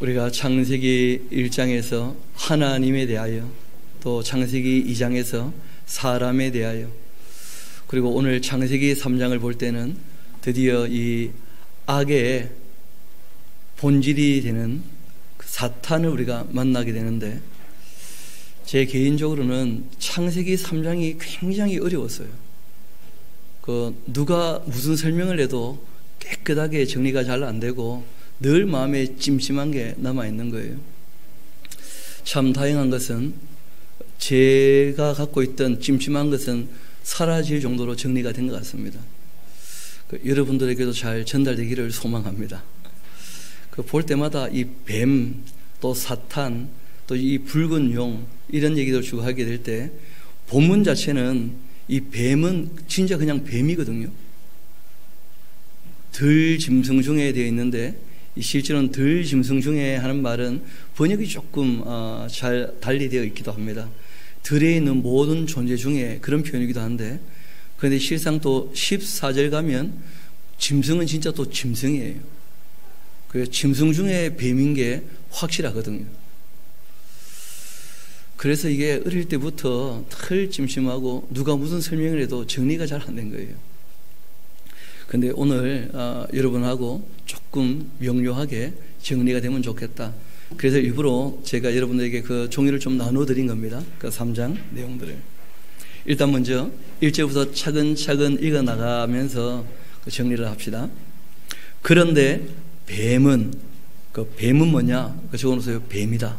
우리가 창세기 1장에서 하나님에 대하여, 또 창세기 2장에서 사람에 대하여, 그리고 오늘 창세기 3장을 볼 때는 드디어 이 악의 본질이 되는 사탄을 우리가 만나게 되는데, 제 개인적으로는 창세기 3장이 굉장히 어려웠어요. 누가 무슨 설명을 해도 깨끗하게 정리가 잘 안 되고 늘 마음에 찜찜한 게 남아있는 거예요. 참 다행한 것은 제가 갖고 있던 찜찜한 것은 사라질 정도로 정리가 된 것 같습니다. 여러분들에게도 잘 전달되기를 소망합니다. 볼 때마다 이 뱀, 또 사탄, 또 이 붉은 용, 이런 얘기를 주고 하게 될 때 본문 자체는 이 뱀은 진짜 그냥 뱀이거든요. 들 짐승 중에 되어 있는데, 실제로는 들 짐승 중에 하는 말은 번역이 조금 잘 달리 되어 있기도 합니다. 들에 있는 모든 존재 중에 그런 표현이기도 한데, 그런데 실상 또 14절 가면 짐승은 진짜 또 짐승이에요. 그 짐승 중에 뱀인 게 확실하거든요. 그래서 이게 어릴 때부터 털 찜찜하고 누가 무슨 설명을 해도 정리가 잘 안 된 거예요. 근데 오늘 여러분하고 조금 명료하게 정리가 되면 좋겠다. 그래서 일부러 제가 여러분들에게 그 종이를 좀 나눠 드린 겁니다. 그 3장 내용들을. 일단 먼저 1절부터 차근차근 읽어 나가면서 정리를 합시다. 그런데 뱀은, 뱀은 뭐냐? 적어놓으세요. 뱀이다.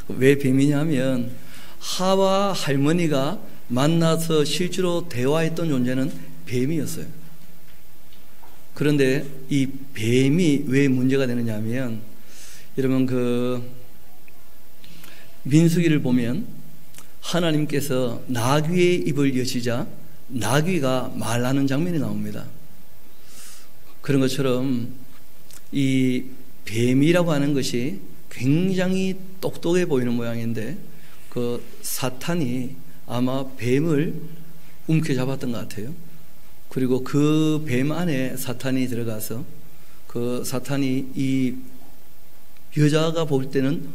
왜 뱀이냐 하면, 하와 할머니가 만나서 실제로 대화했던 존재는 뱀이었어요. 그런데 이 뱀이 왜 문제가 되느냐 하면, 여러분 민수기를 보면 하나님께서 나귀의 입을 여시자 나귀가 말하는 장면이 나옵니다. 그런 것처럼 이 뱀이라고 하는 것이 굉장히 똑똑해 보이는 모양인데, 그 사탄이 아마 뱀을 움켜잡았던 것 같아요. 그리고 그 뱀 안에 사탄이 들어가서 그 사탄이 이 여자가 볼 때는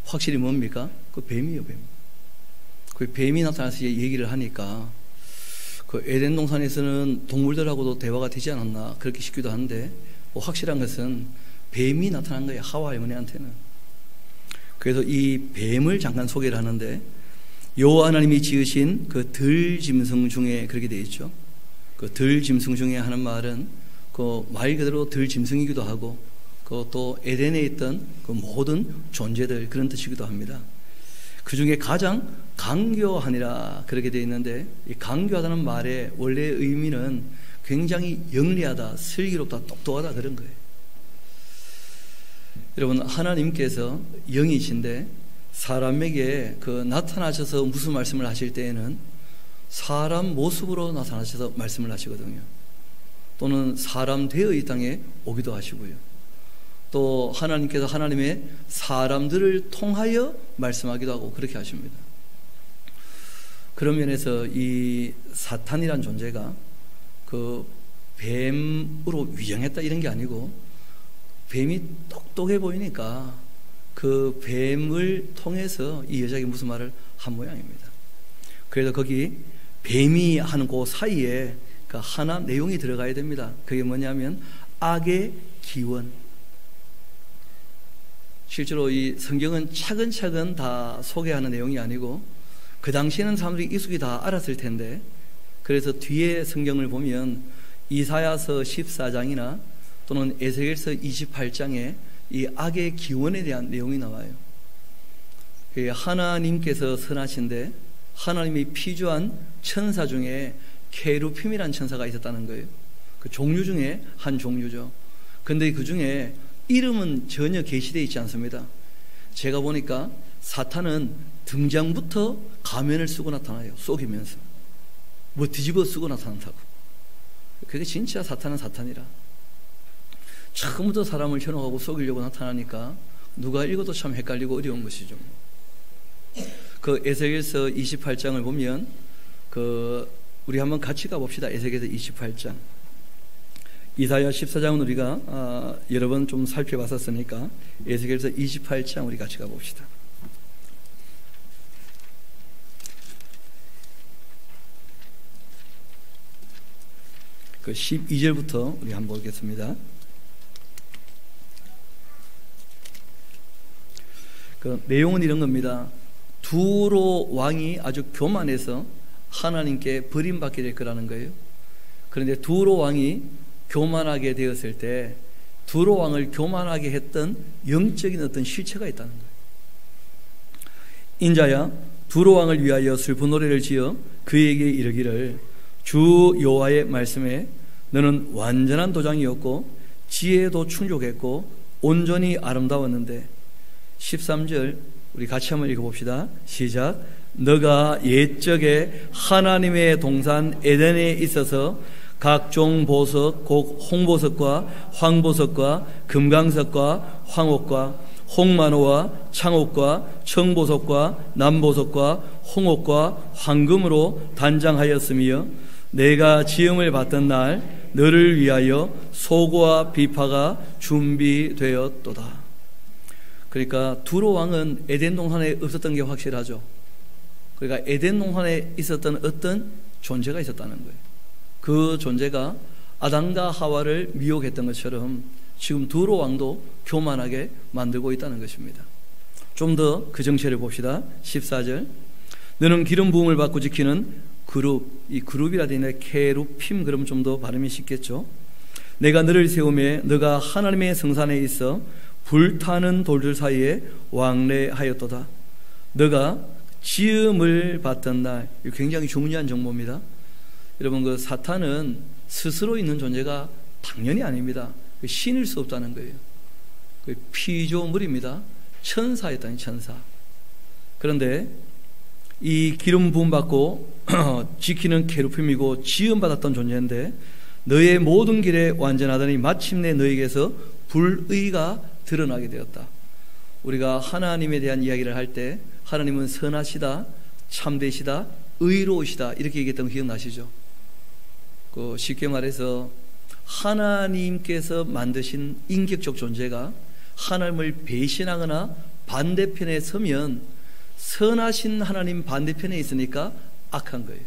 확실히 뭡니까? 그 뱀이에요, 뱀. 그 뱀이 나타나서 얘기를 하니까 그 에덴 동산에서는 동물들하고도 대화가 되지 않았나 그렇게 싶기도 한데, 확실한 것은 뱀이 나타난 거예요, 하와 할머니한테는. 그래서 이 뱀을 잠깐 소개를 하는데, 여호와 하나님이 지으신 그 들 짐승 중에 그렇게 되어 있죠. 그 들 짐승 중에 하는 말은 그 말 그대로 들 짐승이기도 하고, 또 에덴에 있던 그 모든 존재들, 그런 뜻이기도 합니다. 그 중에 가장 강교하니라 그렇게 되어 있는데, 이 강교하다는 말의 원래의 의미는 굉장히 영리하다, 슬기롭다, 똑똑하다, 그런 거예요. 여러분, 하나님께서 영이신데 사람에게 나타나셔서 무슨 말씀을 하실 때에는 사람 모습으로 나타나셔서 말씀을 하시거든요. 또는 사람 되어 이 땅에 오기도 하시고요. 또 하나님께서 하나님의 사람들을 통하여 말씀하기도 하고 그렇게 하십니다. 그런 면에서 이 사탄이란 존재가 그 뱀으로 위장했다 이런 게 아니고, 뱀이 똑똑해 보이니까 그 뱀을 통해서 이 여자에게 무슨 말을 한 모양입니다. 그래서 거기 뱀이 하는 그 사이에 그 하나 내용이 들어가야 됩니다. 그게 뭐냐면 악의 기원. 실제로 이 성경은 차근차근 다 소개하는 내용이 아니고, 그 당시에는 사람들이 익숙히 다 알았을 텐데, 그래서 뒤에 성경을 보면 이사야서 14장이나 또는 에스겔서 28장에 이 악의 기원에 대한 내용이 나와요. 하나님께서 선하신데 하나님이 피조한 천사 중에 케루빔이라는 천사가 있었다는 거예요. 그 종류 중에 한 종류죠. 그런데 그 중에 이름은 전혀 게시되어 있지 않습니다. 제가 보니까 사탄은 등장부터 가면을 쓰고 나타나요. 속이면서 뭐 뒤집어 쓰고 나타난다고. 그게 진짜 사탄은 사탄이라. 처음부터 사람을 현혹하고 속이려고 나타나니까 누가 읽어도 참 헷갈리고 어려운 것이죠. 그 에스겔서 28장을 보면 우리 한번 같이 가봅시다. 에스겔서 28장 이사야 14장은 우리가 여러 번 좀 살펴봤었으니까 에스겔서 28장 우리 같이 가봅시다. 그 12절부터 우리 한번 보겠습니다. 그 내용은 이런 겁니다. 두로 왕이 아주 교만해서 하나님께 버림받게 될 거라는 거예요. 그런데 두로 왕이 교만하게 되었을 때 두로 왕을 교만하게 했던 영적인 어떤 실체가 있다는 거예요. 인자야, 두로 왕을 위하여 슬픈 노래를 지어 그에게 이르기를, 주 여호와의 말씀에 너는 완전한 도장이었고 지혜도 충족했고 온전히 아름다웠는데. 13절 우리 같이 한번 읽어봅시다. 시작. 너가 옛적에 하나님의 동산 에덴에 있어서 각종 보석, 곧 홍보석과 황보석과 금강석과 황옥과 홍만호와 창옥과 청보석과 남보석과 홍옥과 황금으로 단장하였으며 내가 지음을 받던 날 너를 위하여 소고와 비파가 준비되었도다. 그러니까 두로 왕은 에덴 동산에 없었던 게 확실하죠. 그러니까 에덴 동산에 있었던 어떤 존재가 있었다는 거예요. 그 존재가 아담과 하와를 미혹했던 것처럼 지금 두로 왕도 교만하게 만들고 있다는 것입니다. 좀 더 그 정체를 봅시다. 14절. 너는 기름 부음을 받고 지키는 그룹, 이 그룹이라 되어 있는 케루핌, 그러면 좀 더 발음이 쉽겠죠. 내가 너를 세우며 너가 하나님의 성산에 있어 불타는 돌들 사이에 왕래하였도다. 너가 지음을 받던 날, 굉장히 중요한 정보입니다. 여러분, 그 사탄은 스스로 있는 존재가 당연히 아닙니다. 신일 수 없다는 거예요. 피조물입니다. 천사였다니, 천사. 그런데 이 기름 부음 받고 지키는 케루핌이고 지음 받았던 존재인데, 너의 모든 길에 완전하더니 마침내 너에게서 불의가 드러나게 되었다. 우리가 하나님에 대한 이야기를 할 때 하나님은 선하시다, 참되시다, 의로우시다 이렇게 얘기했던 거 기억나시죠? 그 쉽게 말해서 하나님께서 만드신 인격적 존재가 하나님을 배신하거나 반대편에 서면 선하신 하나님 반대편에 있으니까 악한 거예요.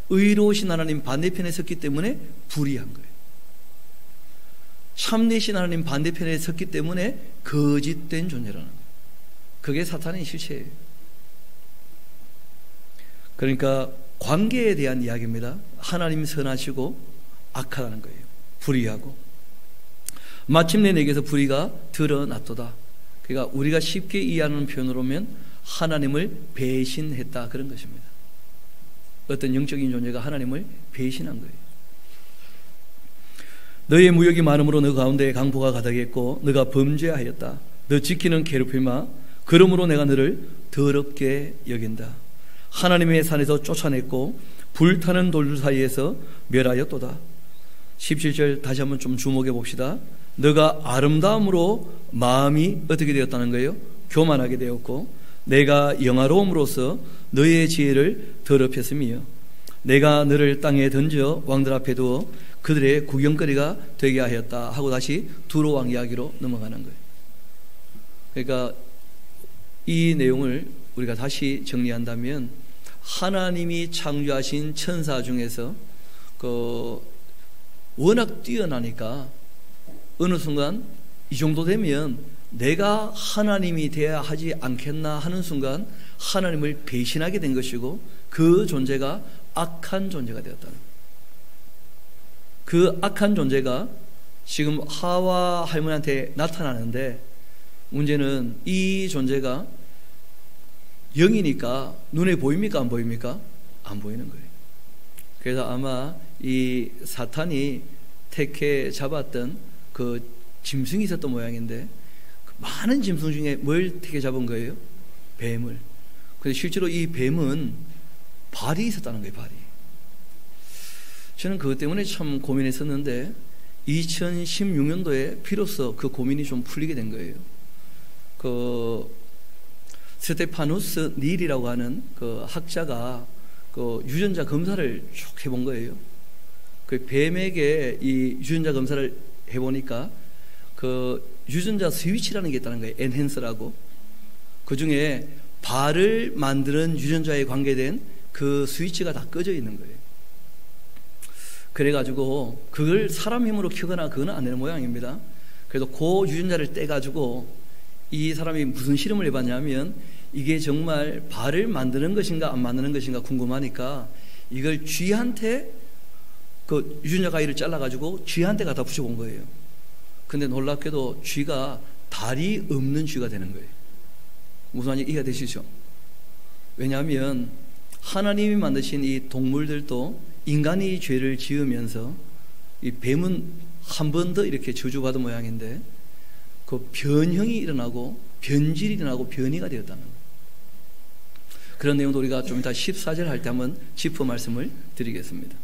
의로우신 하나님 반대편에 섰기 때문에 불의한 거예요. 참되신 하나님 반대편에 섰기 때문에 거짓된 존재라는 거예요. 그게 사탄의 실체예요. 그러니까 관계에 대한 이야기입니다. 하나님 선하시고 악하다는 거예요. 불의하고. 마침내 내게서 불의가 드러났도다. 그러니까 우리가 쉽게 이해하는 표현으로 하면 하나님을 배신했다, 그런 것입니다. 어떤 영적인 존재가 하나님을 배신한 거예요. 너의 무역이 많음으로 너 가운데 강포가 가득했고 너가 범죄하였다. 너 지키는 게르피마, 그러므로 내가 너를 더럽게 여긴다. 하나님의 산에서 쫓아냈고 불타는 돌들 사이에서 멸하였도다. 17절 다시 한번 좀 주목해 봅시다. 너가 아름다움으로 마음이 어떻게 되었다는 거예요? 교만하게 되었고 내가 영화로움으로써 너의 지혜를 더럽혔으며 내가 너를 땅에 던져 왕들 앞에 두어 그들의 구경거리가 되게 하였다 하고 다시 두로 왕 이야기로 넘어가는 거예요. 그러니까 이 내용을 우리가 다시 정리한다면 하나님이 창조하신 천사 중에서 워낙 뛰어나니까 어느 순간 이 정도 되면 내가 하나님이 돼야 하지 않겠나 하는 순간 하나님을 배신하게 된 것이고 그 존재가 악한 존재가 되었다는 거예요. 그 악한 존재가 지금 하와 할머니한테 나타나는데 문제는 이 존재가 영이니까 눈에 보입니까? 안 보입니까? 안 보이는 거예요. 그래서 아마 이 사탄이 택해 잡았던 그 짐승이 있었던 모양인데 많은 짐승 중에 뭘 택해 잡은 거예요? 뱀을. 근데 실제로 이 뱀은 발이 있었다는 거예요, 발이. 저는 그것 때문에 참 고민했었는데 2016년도에 비로소 그 고민이 좀 풀리게 된 거예요. 스테파누스 닐이라고 하는 그 학자가 그 유전자 검사를 쭉 해본 거예요. 그 뱀에게 이 유전자 검사를 해보니까 그 유전자 스위치라는 게 있다는 거예요. 엔핸스라고. 그 중에 발을 만드는 유전자에 관계된 그 스위치가 다 꺼져 있는 거예요. 그래가지고 그걸 사람 힘으로 키거나 그거는 안 되는 모양입니다. 그래서 그 유전자를 떼가지고 이 사람이 무슨 실험을 해봤냐면 이게 정말 발을 만드는 것인가 안 만드는 것인가 궁금하니까 이걸 쥐한테 그 유전자 가위를 잘라가지고 쥐한테 갖다 붙여본 거예요. 근데 놀랍게도 쥐가 다리 없는 쥐가 되는 거예요. 무슨 말인지 이해가 되시죠? 왜냐하면 하나님이 만드신 이 동물들도 인간이 죄를 지으면서 이 뱀은 한 번 더 이렇게 저주받은 모양인데 그 변형이 일어나고 변질이 일어나고 변이가 되었다는 거예요. 그런 내용도 우리가 좀 이따 14절 할 때 한번 짚어 말씀을 드리겠습니다.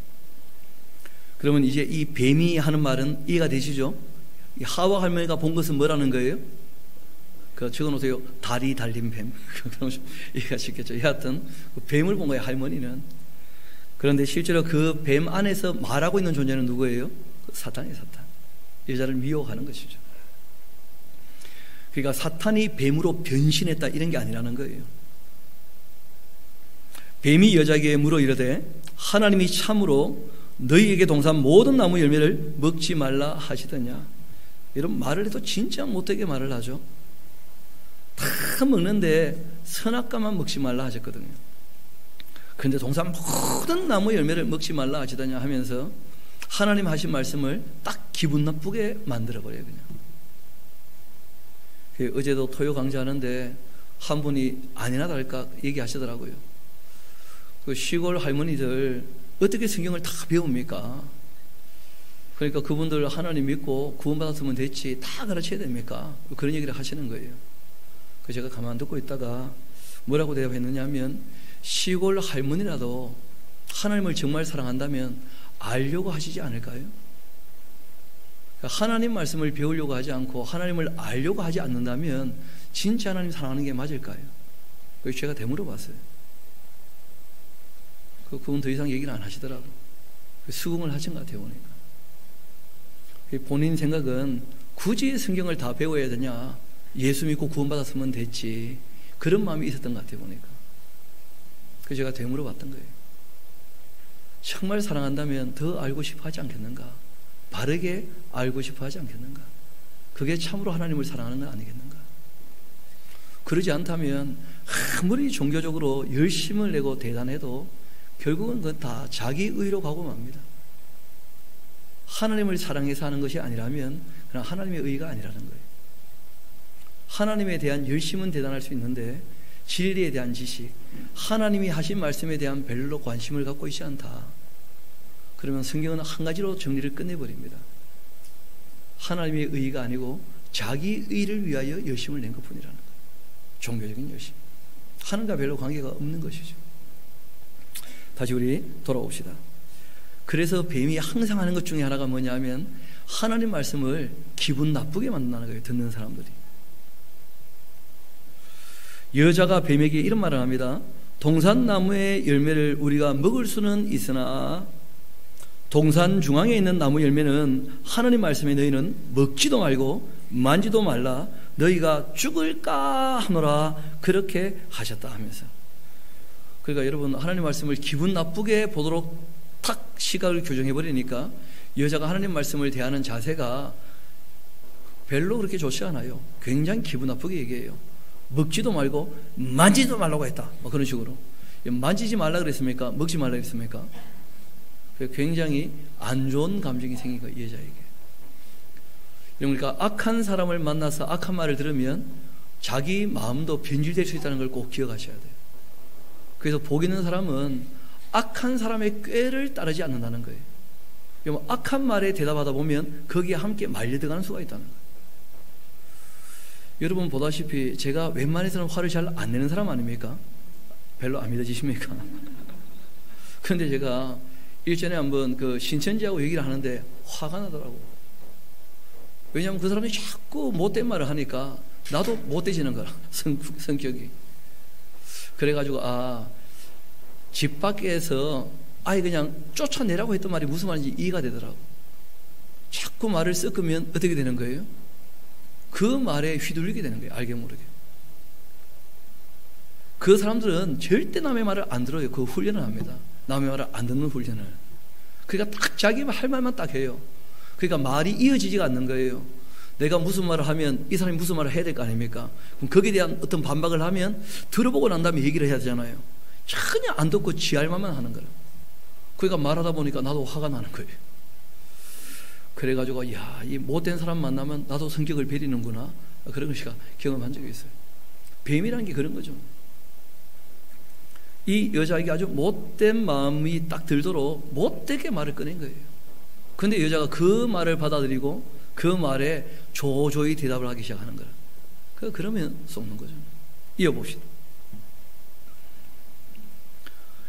그러면 이제 이 뱀이 하는 말은 이해가 되시죠? 이 하와 할머니가 본 것은 뭐라는 거예요? 그 적어놓으세요. 다리 달린 뱀. 그럼 이해가 쉽겠죠. 여하튼 그 뱀을 본 거예요, 할머니는. 그런데 실제로 그 뱀 안에서 말하고 있는 존재는 누구예요? 사탄이에요, 사탄. 여자를 미혹하는 것이죠. 그러니까 사탄이 뱀으로 변신했다 이런 게 아니라는 거예요. 뱀이 여자에게 물어 이르되 하나님이 참으로 너희에게 동산 모든 나무 열매를 먹지 말라 하시더냐. 이런 말을 해도 진짜 못되게 말을 하죠. 다 먹는데 선악과만 먹지 말라 하셨거든요. 그런데 동산 모든 나무 열매를 먹지 말라 하시더냐 하면서 하나님 하신 말씀을 딱 기분 나쁘게 만들어버려요. 그냥 어제도 토요 강좌하는데 한 분이 아니나 다를까 얘기하시더라고요. 그 시골 할머니들 어떻게 성경을 다 배웁니까? 그러니까 그분들 하나님 믿고 구원받았으면 됐지 다 가르쳐야 됩니까? 그런 얘기를 하시는 거예요. 그래서 제가 가만 듣고 있다가 뭐라고 대답했느냐 하면 시골 할머니라도 하나님을 정말 사랑한다면 알려고 하시지 않을까요? 하나님 말씀을 배우려고 하지 않고 하나님을 알려고 하지 않는다면 진짜 하나님 사랑하는 게 맞을까요? 그래서 제가 되물어봤어요. 그분 더 이상 얘기를 안 하시더라고. 수긍을 하신 것 같아요, 보니까. 본인 생각은 굳이 성경을 다 배워야 되냐, 예수 믿고 구원받았으면 됐지, 그런 마음이 있었던 것 같아요, 보니까. 그래서 제가 되물어봤던 거예요. 정말 사랑한다면 더 알고 싶어 하지 않겠는가? 바르게 알고 싶어 하지 않겠는가? 그게 참으로 하나님을 사랑하는 건 아니겠는가? 그러지 않다면 아무리 종교적으로 열심을 내고 대단해도 결국은 그건 다 자기 의로 가고 맙니다. 하나님을 사랑해서 하는 것이 아니라면 그냥 하나님의 의가 아니라는 거예요. 하나님에 대한 열심은 대단할 수 있는데 진리에 대한 지식, 하나님이 하신 말씀에 대한 별로 관심을 갖고 있지 않다. 그러면 성경은 한 가지로 정리를 끝내버립니다. 하나님의 의가 아니고 자기 의를 위하여 열심을 낸 것뿐이라는 거예요. 종교적인 열심. 하나님과 별로 관계가 없는 것이죠. 다시 우리 돌아옵시다. 그래서 뱀이 항상 하는 것 중에 하나가 뭐냐면 하나님 말씀을 기분 나쁘게 만든다는 거예요. 듣는 사람들이. 여자가 뱀에게 이런 말을 합니다. 동산나무의 열매를 우리가 먹을 수는 있으나 동산 중앙에 있는 나무 열매는 하나님 말씀에 너희는 먹지도 말고 만지도 말라. 너희가 죽을까 하노라. 그렇게 하셨다 하면서. 그러니까 여러분 하나님 말씀을 기분 나쁘게 보도록 탁 시각을 교정해버리니까 여자가 하나님 말씀을 대하는 자세가 별로 그렇게 좋지 않아요. 굉장히 기분 나쁘게 얘기해요. 먹지도 말고 만지지도 말라고 했다. 뭐 그런 식으로. 만지지 말라 그랬습니까? 먹지 말라 그랬습니까? 굉장히 안 좋은 감정이 생긴 거예요, 여자에게. 그러니까 악한 사람을 만나서 악한 말을 들으면 자기 마음도 변질될 수 있다는 걸 꼭 기억하셔야 돼요. 그래서 복 있는 사람은 악한 사람의 꾀를 따르지 않는다는 거예요. 악한 말에 대답하다 보면 거기에 함께 말려들어가는 수가 있다는 거예요. 여러분 보다시피 제가 웬만해서는 화를 잘 안 내는 사람 아닙니까? 별로 안 믿어지십니까? 그런데 제가 일전에 한번 그 신천지하고 얘기를 하는데 화가 나더라고. 왜냐하면 그 사람이 자꾸 못된 말을 하니까 나도 못돼지는 거라. 성격이. 그래가지고 집 밖에서 아예 그냥 쫓아내라고 했던 말이 무슨 말인지 이해가 되더라고. 자꾸 말을 섞으면 어떻게 되는 거예요? 그 말에 휘둘리게 되는 거예요. 알게 모르게. 그 사람들은 절대 남의 말을 안 들어요. 그 훈련을 합니다. 남의 말을 안 듣는 훈련을. 그러니까 딱 자기 할 말만 딱 해요. 그러니까 말이 이어지지가 않는 거예요. 내가 무슨 말을 하면 이 사람이 무슨 말을 해야 될 거 아닙니까? 그럼 거기에 대한 어떤 반박을 하면 들어보고 난 다음에 얘기를 해야 되잖아요. 전혀 안 듣고 지 할 말만 하는 거예요. 그러니까 말하다 보니까 나도 화가 나는 거예요. 그래가지고 야, 이 못된 사람 만나면 나도 성격을 버리는구나, 그런 것을 경험한 적이 있어요. 뱀이라는 게 그런 거죠. 이 여자에게 아주 못된 마음이 딱 들도록 못되게 말을 꺼낸 거예요. 그런데 여자가 그 말을 받아들이고 그 말에 조조히 대답을 하기 시작하는 거예요. 그러면 속는 거죠. 이어봅시다.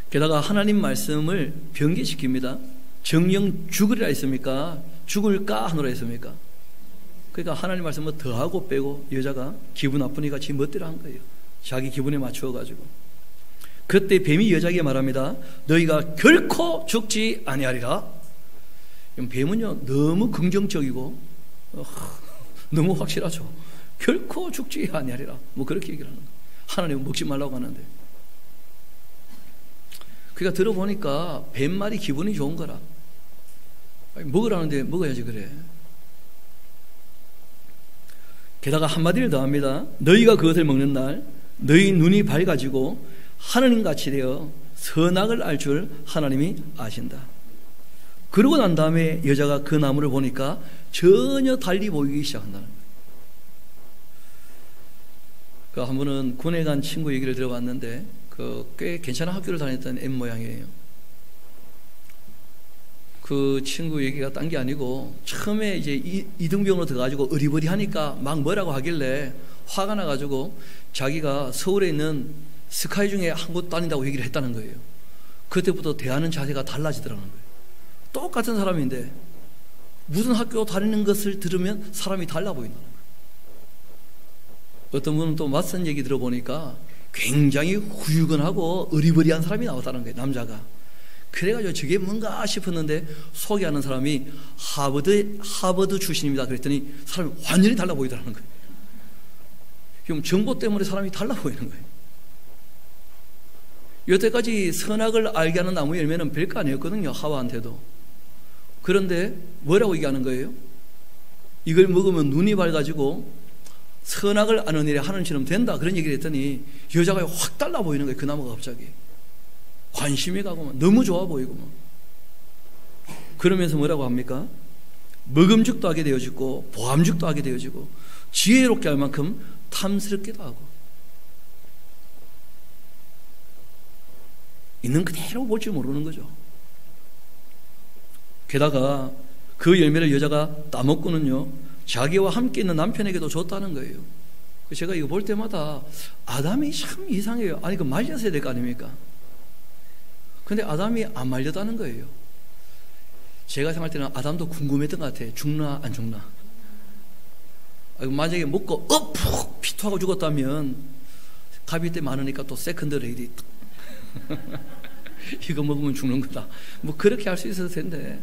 게다가 하나님 말씀을 변개시킵니다. 정령 죽으리라 했습니까? 죽을까 하노라 했습니까? 그러니까 하나님 말씀을 더하고 빼고 여자가 기분 나쁘니까 지 멋대로 한 거예요. 자기 기분에 맞추어가지고. 그때 뱀이 여자에게 말합니다. 너희가 결코 죽지 아니하리라. 뱀은요 너무 긍정적이고 너무 확실하죠. 결코 죽지 아니하리라. 뭐 그렇게 얘기를 하는 거예요. 하나님은 먹지 말라고 하는데. 그러니까 들어보니까 뱀말이 기분이 좋은 거라. 먹으라는데 먹어야지 그래. 게다가 한마디를 더 합니다. 너희가 그것을 먹는 날 너희 눈이 밝아지고 하느님같이 되어 선악을 알 줄 하나님이 아신다. 그러고 난 다음에 여자가 그 나무를 보니까 전혀 달리 보이기 시작한다는 거예요. 그 한 번은 군에 간 친구 얘기를 들어봤는데 꽤 괜찮은 학교를 다녔던 애 모양이에요. 그 친구 얘기가 딴 게 아니고 처음에 이제 이등병으로 들어가지고 어리버리하니까 막 뭐라고 하길래 화가 나가지고 자기가 서울에 있는 스카이 중에 한 곳 다닌다고 얘기를 했다는 거예요. 그때부터 대하는 자세가 달라지더라는 거예요. 똑같은 사람인데 무슨 학교 다니는 것을 들으면 사람이 달라 보인다는 거예요. 어떤 분은 또 맞선 얘기 들어보니까 굉장히 후유근하고 어리버리한 사람이 나왔다는 거예요. 남자가. 그래가지고 저게 뭔가 싶었는데 소개하는 사람이 하버드 출신입니다. 그랬더니 사람이 완전히 달라 보이더라는 거예요. 그럼 정보 때문에 사람이 달라 보이는 거예요. 여태까지 선악을 알게 하는 나무 열매는 별거 아니었거든요. 하와한테도. 그런데 뭐라고 얘기하는 거예요? 이걸 먹으면 눈이 밝아지고 선악을 아는 일에 하나님처럼 된다, 그런 얘기를 했더니 여자가 확 달라 보이는 거예요. 그 나무가 갑자기 관심이 가고 너무 좋아 보이고 그러면서 뭐라고 합니까? 먹음직도 하게 되어지고 보암직도 하게 되어지고 지혜롭게 할 만큼 탐스럽기도 하고 있는 그대로 볼 줄 모르는 거죠. 게다가 그 열매를 여자가 따먹고는요 자기와 함께 있는 남편에게도 줬다는 거예요. 제가 이거 볼 때마다 아담이 참 이상해요. 아니 그 말렸어야 될 거 아닙니까? 근데 아담이 안 말렸다는 거예요. 제가 생각할 때는 아담도 궁금했던 것 같아요. 죽나 안 죽나. 만약에 먹고 푹 피토하고 죽었다면 가비때 많으니까 또 세컨드 레이디 이거 먹으면 죽는 거다, 뭐 그렇게 할 수 있었을 텐데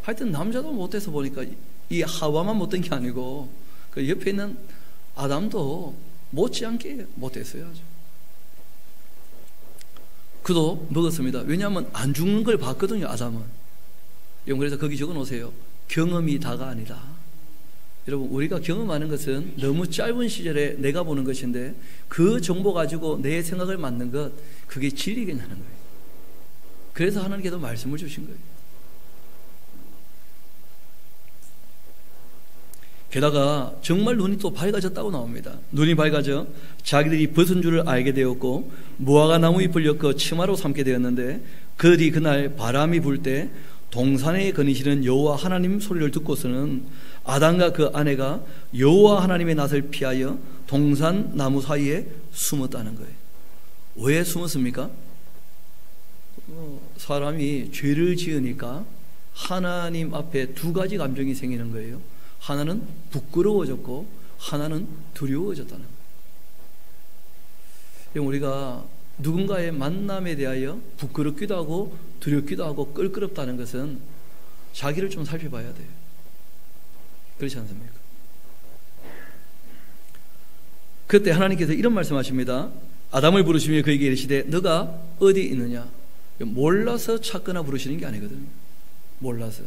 하여튼 남자도 못돼서 보니까 이 하와만 못된 게 아니고 그 옆에 있는 아담도 못지않게 못됐어요. 그도 먹었습니다. 왜냐하면 안 죽는 걸 봤거든요. 아담은. 그래서 거기 적어놓으세요. 경험이 다가 아니다. 여러분 우리가 경험하는 것은 너무 짧은 시절에 내가 보는 것인데 그 정보 가지고 내 생각을 만든 것, 그게 진리겠냐는 거예요. 그래서 하나님께서 말씀을 주신 거예요. 게다가 정말 눈이 또 밝아졌다고 나옵니다. 눈이 밝아져 자기들이 벗은 줄을 알게 되었고 무화과 나무 잎을 엮어 치마로 삼게 되었는데 그들이 그날 바람이 불 때 동산에 거니시는 여호와 하나님 소리를 듣고서는 아담과 그 아내가 여호와 하나님의 낯을 피하여 동산 나무 사이에 숨었다는 거예요. 왜 숨었습니까? 사람이 죄를 지으니까 하나님 앞에 두 가지 감정이 생기는 거예요. 하나는 부끄러워졌고 하나는 두려워졌다는 거예요. 우리가 누군가의 만남에 대하여 부끄럽기도 하고 두렵기도 하고 껄끄럽다는 것은 자기를 좀 살펴봐야 돼요. 그렇지 않습니까? 그때 하나님께서 이런 말씀하십니다. 아담을 부르시며 그에게 이르시되 너가 어디 있느냐? 몰라서 찾거나 부르시는 게 아니거든요. 몰라서.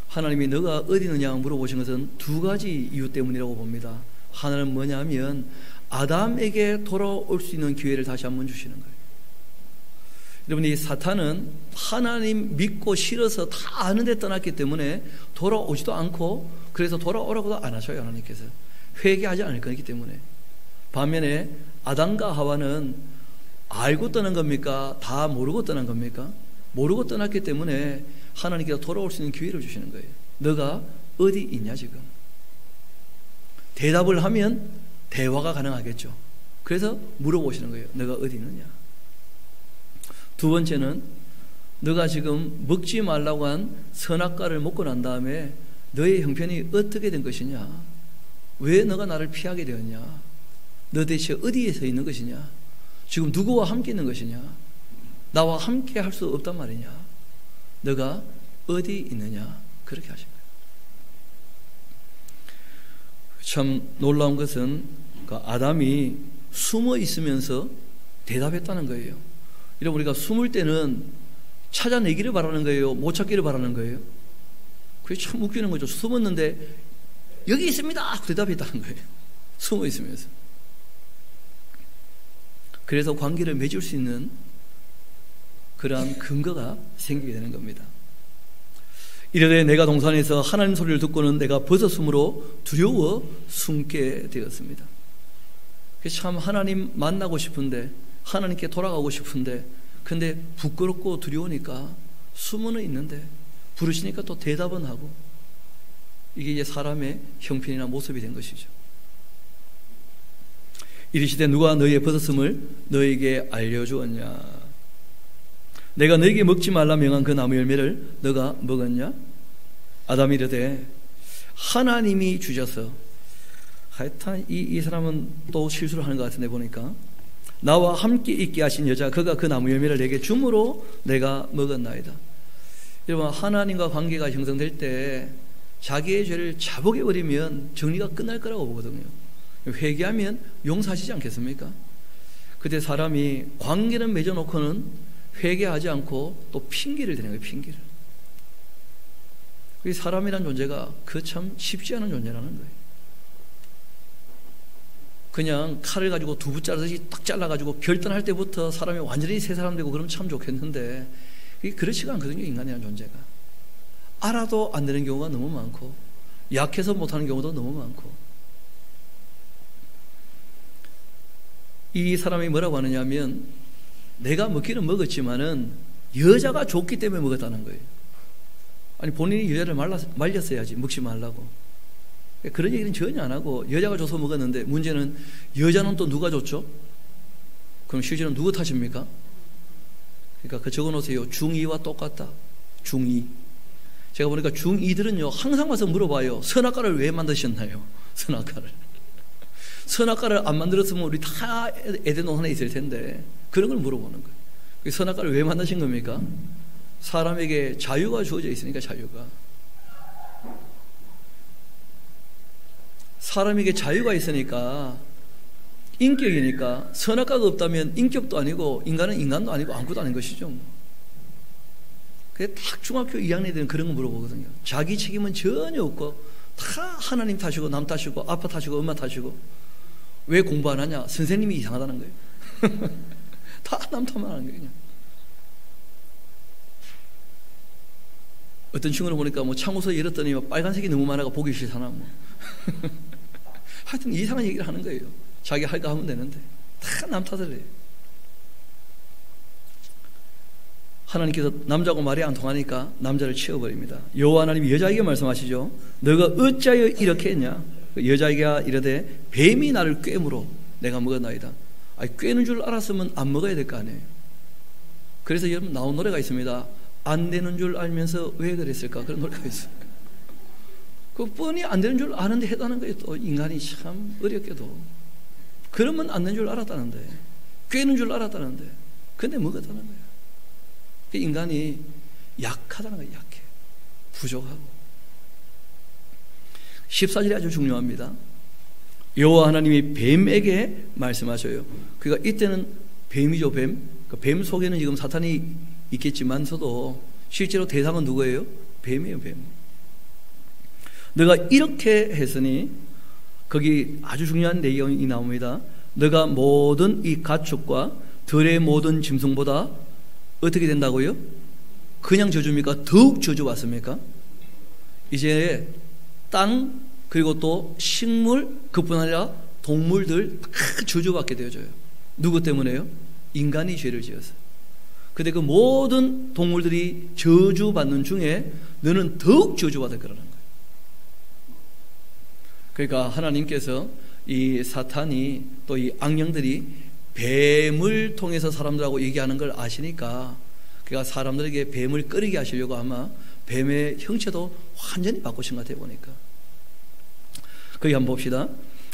하나님이 너가 어디 있느냐 물어보신 것은 두 가지 이유 때문이라고 봅니다. 하나는 뭐냐면 아담에게 돌아올 수 있는 기회를 다시 한번 주시는 거예요. 여러분, 이 사탄은 하나님 믿고 싫어서 다 아는데 떠났기 때문에 돌아오지도 않고, 그래서 돌아오라고도 안 하셔요. 하나님께서 회개하지 않을 거기 때문에. 반면에 아담과 하와는 알고 떠난 겁니까? 다 모르고 떠난 겁니까? 모르고 떠났기 때문에 하나님께서 돌아올 수 있는 기회를 주시는 거예요. 너가 어디 있냐 지금? 대답을 하면 대화가 가능하겠죠. 그래서 물어보시는 거예요. 너가 어디 있느냐? 두 번째는 너가 지금 먹지 말라고 한 선악과를 먹고 난 다음에 너의 형편이 어떻게 된 것이냐? 왜 너가 나를 피하게 되었냐? 너 대체 어디에 서 있는 것이냐? 지금 누구와 함께 있는 것이냐? 나와 함께 할 수 없단 말이냐? 너가 어디 있느냐? 그렇게 하신 거예요. 참 놀라운 것은 아담이 숨어 있으면서 대답했다는 거예요. 여러분, 우리가 숨을 때는 찾아내기를 바라는 거예요? 못 찾기를 바라는 거예요? 그게 참 웃기는 거죠. 숨었는데 여기 있습니다! 대답했다는 거예요. 숨어 있으면서. 그래서 관계를 맺을 수 있는 그러한 근거가 생기게 되는 겁니다. 이르되 내가 동산에서 하나님 소리를 듣고는 내가 벗었으므로 두려워 숨게 되었습니다. 참 하나님 만나고 싶은데, 하나님께 돌아가고 싶은데, 근데 부끄럽고 두려우니까 숨어는 있는데 부르시니까 또 대답은 하고, 이게 이제 사람의 형편이나 모습이 된 것이죠. 이르시되 누가 너희의 벗었음을 너희에게 알려주었냐? 내가 너희에게 먹지 말라 명한 그 나무 열매를 너가 먹었냐? 아담이 이르되 하나님이 주셔서. 하여튼 이 사람은 또 실수를 하는 것 같은데 보니까, 나와 함께 있게 하신 여자 그가 그 나무 열매를 내게 주므로 내가 먹었나이다. 여러분, 하나님과 관계가 형성될 때 자기의 죄를 자복해버리면 정리가 끝날 거라고 보거든요. 회개하면 용서하시지 않겠습니까? 그때 사람이 관계는 맺어놓고는 회개하지 않고 또 핑계를 대는 거예요. 핑계를. 이 사람이란 존재가 그 참 쉽지 않은 존재라는 거예요. 그냥 칼을 가지고 두부 자르듯이 딱 잘라가지고 결단할 때부터 사람이 완전히 새 사람 되고 그러면 참 좋겠는데, 이게 그렇지가 않거든요. 인간이라는 존재가. 알아도 안 되는 경우가 너무 많고, 약해서 못하는 경우도 너무 많고. 이 사람이 뭐라고 하느냐면, 내가 먹기는 먹었지만은 여자가 좋기 때문에 먹었다는 거예요. 아니, 본인이 여자를 말렸어야지 먹지 말라고. 그런 얘기는 전혀 안 하고 여자가 줘서 먹었는데, 문제는 여자는 또 누가 줬죠? 그럼 실제로 누구 탓입니까? 그러니까 그 적어놓으세요. 중2와 똑같다. 중2. 제가 보니까 중2들은요 항상 와서 물어봐요. 선악과를 왜 만드셨나요? 선악과를. 선악과를 안 만들었으면 우리 다 에덴 동산에 있을 텐데, 그런 걸 물어보는 거예요. 선악과를 왜 만드신 겁니까? 사람에게 자유가 주어져 있으니까. 자유가. 사람에게 자유가 있으니까, 인격이니까. 선악과가 없다면 인격도 아니고 인간은 인간도 아니고 아무것도 아닌 것이죠. 그게 딱 중학교 2학년들은 그런 거 물어보거든요. 자기 책임은 전혀 없고 다 하나님 탓이고 남 탓이고 아빠 탓이고 엄마 탓이고. 왜 공부 안 하냐? 선생님이 이상하다는 거예요. 다 남 탓만 하는 거예요. 그냥. 어떤 친구는 보니까 뭐 창호서 열었더니 빨간색이 너무 많아가 보기 싫다나 뭐. 하여튼 이상한 얘기를 하는 거예요. 자기 할 거 하면 되는데 다 남 탓을 해요. 하나님께서 남자하고 말이 안 통하니까 남자를 치워버립니다. 여호와 하나님이 여자에게 말씀하시죠. 너가 어찌하여 이렇게 했냐? 여자에게 이르되 뱀이 나를 꿰므로 내가 먹었나이다. 아니, 꿰는 줄 알았으면 안 먹어야 될 거 아니에요. 그래서 여러분 나온 노래가 있습니다. 안 되는 줄 알면서 왜 그랬을까? 그런 노래가 있어요. 그 뻔히 안 되는 줄 아는데 했다는 거예요. 또 인간이 참 어렵게도. 그러면 앉는 줄 알았다는데, 꿰는 줄 알았다는데, 근데 먹었다는 거예요. 인간이 약하다는 거예요. 약해. 부족하고. 14절이 아주 중요합니다. 여호와 하나님이 뱀에게 말씀하셔요. 그러니까 이때는 뱀이죠. 뱀 속에는 지금 사탄이 있겠지만서도 실제로 대상은 누구예요? 뱀이에요. 뱀. 너가 이렇게 했으니, 거기 아주 중요한 내용이 나옵니다. 너가 모든 이 가축과 들의 모든 짐승보다 어떻게 된다고요? 그냥 저주입니까? 더욱 저주받습니까? 이제 땅, 그리고 또 식물, 그뿐 아니라 동물들 다 저주받게 되어져요. 누구 때문에요? 인간이 죄를 지어서. 근데 그 모든 동물들이 저주받는 중에 너는 더욱 저주받을 거라는 거예요. 그러니까 하나님께서 이 사탄이, 또 이 악령들이 뱀을 통해서 사람들하고 얘기하는 걸 아시니까, 그러니까 사람들에게 뱀을 끓이게 하시려고 아마 뱀의 형체도 완전히 바꾸신 것 같아요. 보니까. 거기 한번 봅시다.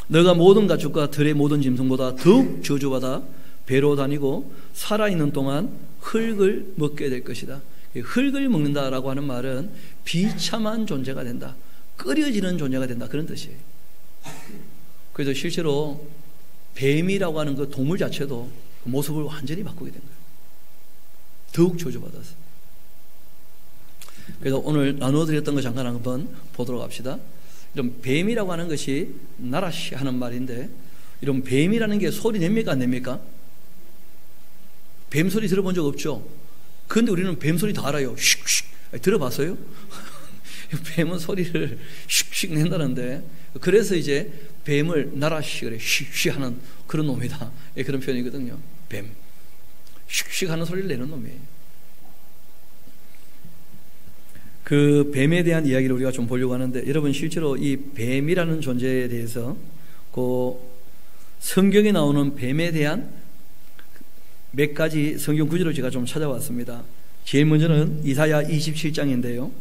너가 모든 가축과 들의 모든 짐승보다 더욱 저주받아 배로 다니고 살아있는 동안 흙을 먹게 될 것이다. 흙을 먹는다라고 하는 말은 비참한 존재가 된다, 끓여지는 존재가 된다, 그런 뜻이에요. 그래서 실제로 뱀이라고 하는 그 동물 자체도 그 모습을 완전히 바꾸게 된 거예요. 더욱 저주받아서. 그래서 오늘 나누어드렸던 거 잠깐 한번 보도록 합시다. 이런 뱀이라고 하는 것이 나라시 하는 말인데, 이런 뱀이라는 게 소리 냅니까 안 냅니까? 뱀 소리 들어본 적 없죠? 그런데 우리는 뱀 소리 다 알아요. 슉슉. 들어봤어요? 뱀은 소리를 슉슉 낸다는데, 그래서 이제 뱀을 나라시 그래 슉슉 하는 그런 놈이다, 그런 표현이거든요. 뱀 슉슉 하는 소리를 내는 놈이에요. 그 뱀에 대한 이야기를 우리가 좀 보려고 하는데, 여러분 실제로 이 뱀이라는 존재에 대해서 그 성경에 나오는 뱀에 대한 몇 가지 성경 구절을 제가 좀 찾아왔습니다. 제일 먼저는 이사야 27장인데요.